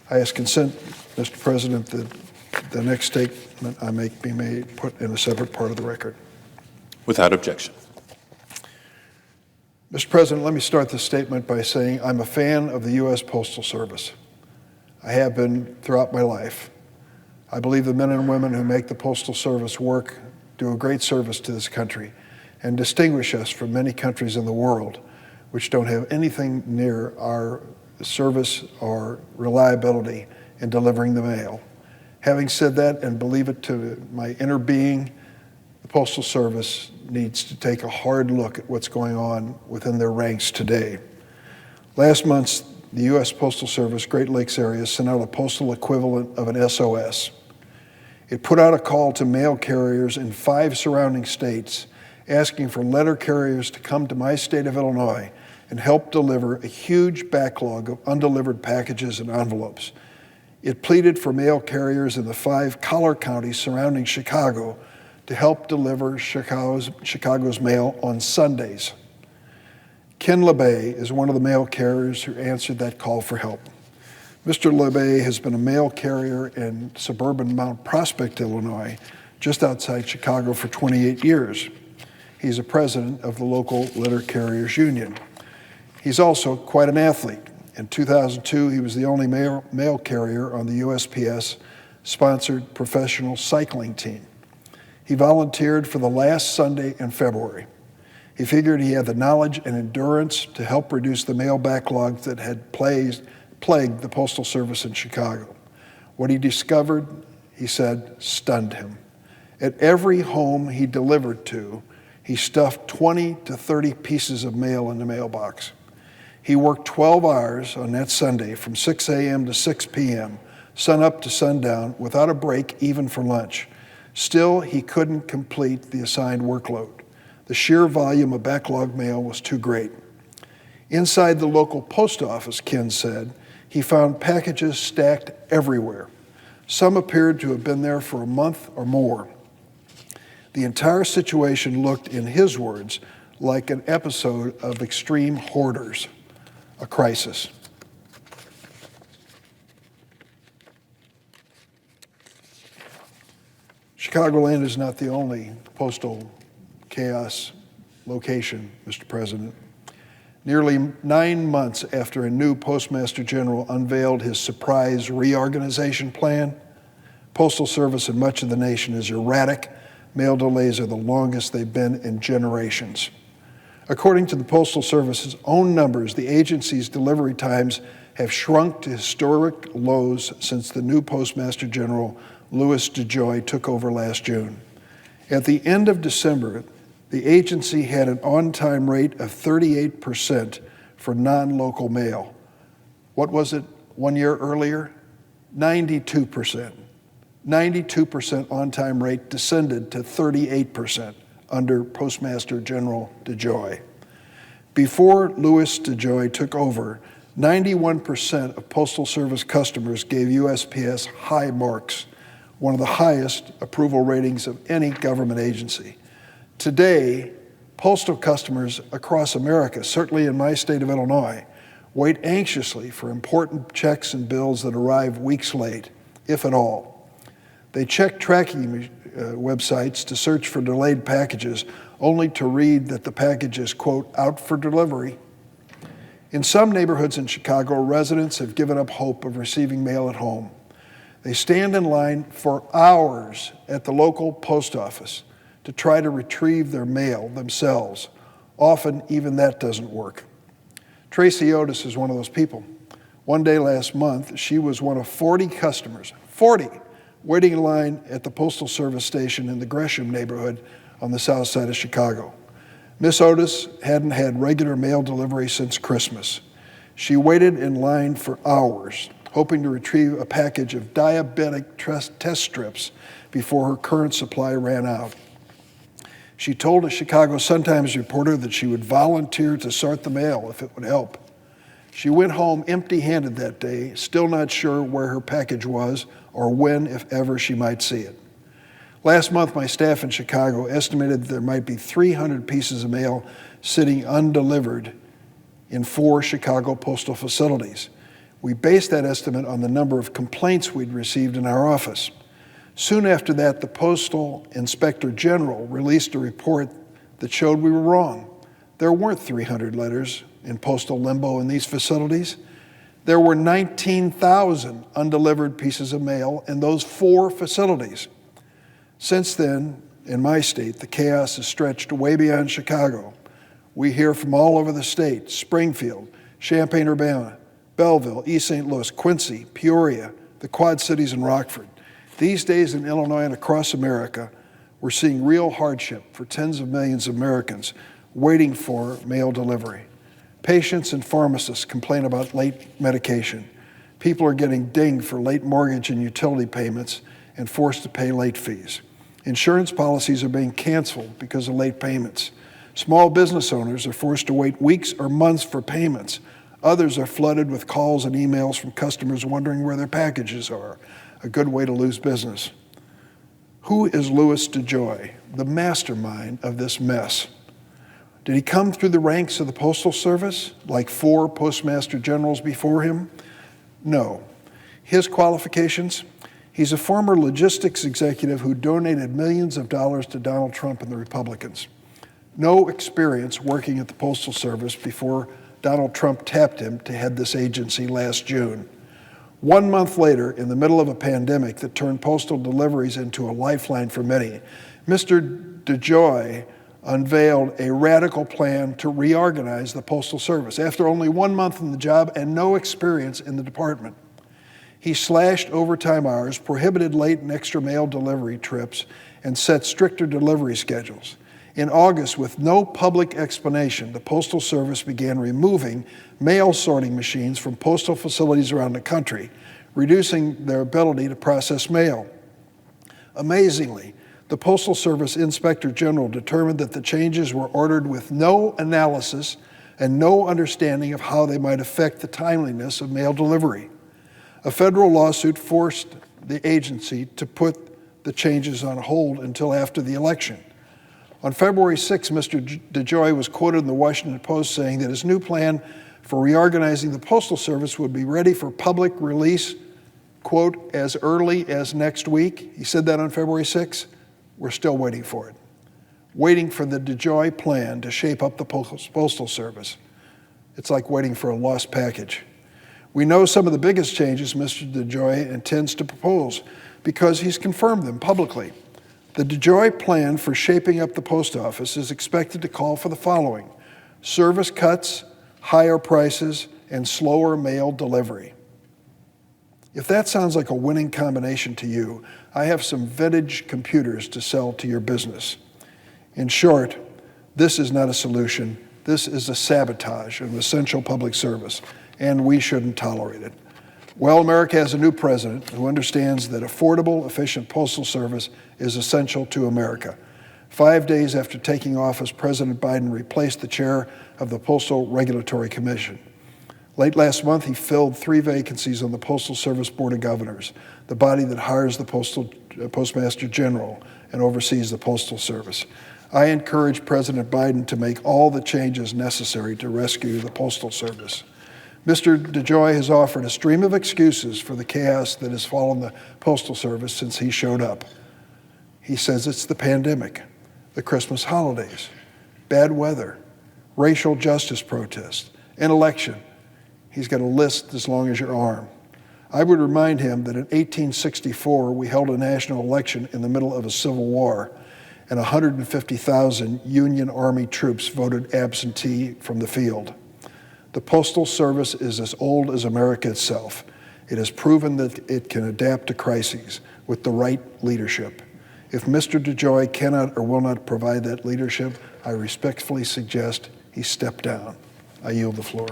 I ask consent, Mr. President, that the next statement I make be put in a separate part of the record. Without objection. Mr. President, let me start this statement by saying I'm a fan of the U.S. Postal Service. I have been throughout my life. I believe the men and women who make the Postal Service work do a great service to this country and distinguish us from many countries in the world which don't have anything near our service or reliability in delivering the mail. Having said that, and believe it to my inner being, the Postal Service needs to take a hard look at what's going on within their ranks today. Last month, the U.S. Postal Service Great Lakes area sent out a postal equivalent of an SOS. It put out a call to mail carriers in 5 surrounding states asking for letter carriers to come to my state of Illinois and help deliver a huge backlog of undelivered packages and envelopes. It pleaded for mail carriers in the 5 collar counties surrounding Chicago to help deliver Chicago's mail on Sundays. Ken LeBay is one of the mail carriers who answered that call for help. Mr. LeBay has been a mail carrier in suburban Mount Prospect, Illinois, just outside Chicago for 28 years. He's a president of the local letter carriers union. He's also quite an athlete. In 2002, he was the only mail carrier on the USPS sponsored professional cycling team. He volunteered for the last Sunday in February. He figured he had the knowledge and endurance to help reduce the mail backlog that had plagued the Postal Service in Chicago. What he discovered, he said, stunned him. At every home he delivered to, he stuffed 20 to 30 pieces of mail in the mailbox. He worked 12 hours on that Sunday from 6 a.m. to 6 p.m., sun up to sundown, without a break even for lunch. Still, he couldn't complete the assigned workload. The sheer volume of backlog mail was too great. Inside the local post office, Ken said, he found packages stacked everywhere. Some appeared to have been there for a month or more. The entire situation looked, in his words, like an episode of Extreme Hoarders, a crisis. Chicagoland is not the only postal chaos location, Mr. President. Nearly 9 months after a new Postmaster General unveiled his surprise reorganization plan, Postal Service in much of the nation is erratic. Mail delays are the longest they've been in generations. According to the Postal Service's own numbers, the agency's delivery times have shrunk to historic lows since the new Postmaster General, Louis DeJoy, took over last June. At the end of December, the agency had an on-time rate of 38% for non-local mail. What was it 1 year earlier? 92%. 92% on-time rate descended to 38% under Postmaster General DeJoy. Before Louis DeJoy took over, 91% of Postal Service customers gave USPS high marks, one of the highest approval ratings of any government agency. Today, postal customers across America, certainly in my state of Illinois, wait anxiously for important checks and bills that arrive weeks late, if at all. They check tracking websites to search for delayed packages, only to read that the package is, quote, out for delivery. In some neighborhoods in Chicago, residents have given up hope of receiving mail at home. They stand in line for hours at the local post office to try to retrieve their mail themselves. Often, even that doesn't work. Tracy Otis is one of those people. One day last month, she was one of 40 customers, 40, waiting in line at the Postal Service station in the Gresham neighborhood on the south side of Chicago. Miss Otis hadn't had regular mail delivery since Christmas. She waited in line for hours, hoping to retrieve a package of diabetic test strips before her current supply ran out. She told a Chicago Sun-Times reporter that she would volunteer to sort the mail if it would help. She went home empty-handed that day, still not sure where her package was or when, if ever, she might see it. Last month, my staff in Chicago estimated that there might be 300 pieces of mail sitting undelivered in 4 Chicago postal facilities. We based that estimate on the number of complaints we'd received in our office. Soon after that, the Postal Inspector General released a report that showed we were wrong. There weren't 300 letters in postal limbo in these facilities. There were 19,000 undelivered pieces of mail in those 4 facilities. Since then, in my state, the chaos has stretched way beyond Chicago. We hear from all over the state: Springfield, Champaign-Urbana, Belleville, East St. Louis, Quincy, Peoria, the Quad Cities, and Rockford. These days in Illinois and across America, we're seeing real hardship for tens of millions of Americans waiting for mail delivery. Patients and pharmacists complain about late medication. People are getting dinged for late mortgage and utility payments and forced to pay late fees. Insurance policies are being canceled because of late payments. Small business owners are forced to wait weeks or months for payments. Others are flooded with calls and emails from customers wondering where their packages are, a good way to lose business. Who is Louis DeJoy, the mastermind of this mess? Did he come through the ranks of the Postal Service like 4 postmaster generals before him? No. His qualifications? He's a former logistics executive who donated millions of dollars to Donald Trump and the Republicans. No experience working at the Postal Service before Donald Trump tapped him to head this agency last June. 1 month later, in the middle of a pandemic that turned postal deliveries into a lifeline for many, Mr. DeJoy unveiled a radical plan to reorganize the Postal Service after only 1 month in the job and no experience in the department. He slashed overtime hours, prohibited late and extra mail delivery trips, and set stricter delivery schedules. In August, with no public explanation, the Postal Service began removing mail sorting machines from postal facilities around the country, reducing their ability to process mail. Amazingly, the Postal Service Inspector General determined that the changes were ordered with no analysis and no understanding of how they might affect the timeliness of mail delivery. A federal lawsuit forced the agency to put the changes on hold until after the election. On February 6, Mr. DeJoy was quoted in the Washington Post saying that his new plan for reorganizing the Postal Service would be ready for public release, quote, as early as next week. He said that on February 6. We're still waiting for it. Waiting for the DeJoy plan to shape up the Postal Service. It's like waiting for a lost package. We know some of the biggest changes Mr. DeJoy intends to propose because he's confirmed them publicly. The DeJoy plan for shaping up the post office is expected to call for the following: service cuts, higher prices, and slower mail delivery. If that sounds like a winning combination to you, I have some vintage computers to sell to your business. In short, this is not a solution. This is a sabotage of essential public service, and we shouldn't tolerate it. Well, America has a new president who understands that affordable, efficient postal service is essential to America. 5 days after taking office, President Biden replaced the chair of the Postal Regulatory Commission. Late last month, he filled 3 vacancies on the Postal Service Board of Governors, the body that hires the Postmaster General and oversees the Postal Service. I encourage President Biden to make all the changes necessary to rescue the Postal Service. Mr. DeJoy has offered a stream of excuses for the chaos that has fallen the Postal Service since he showed up. He says it's the pandemic, the Christmas holidays, bad weather, racial justice protests, an election. He's got a list as long as your arm. I would remind him that in 1864, we held a national election in the middle of a civil war, and 150,000 Union Army troops voted absentee from the field. The Postal Service is as old as America itself. It has proven that it can adapt to crises with the right leadership. If Mr. DeJoy cannot or will not provide that leadership, I respectfully suggest he step down. I yield the floor.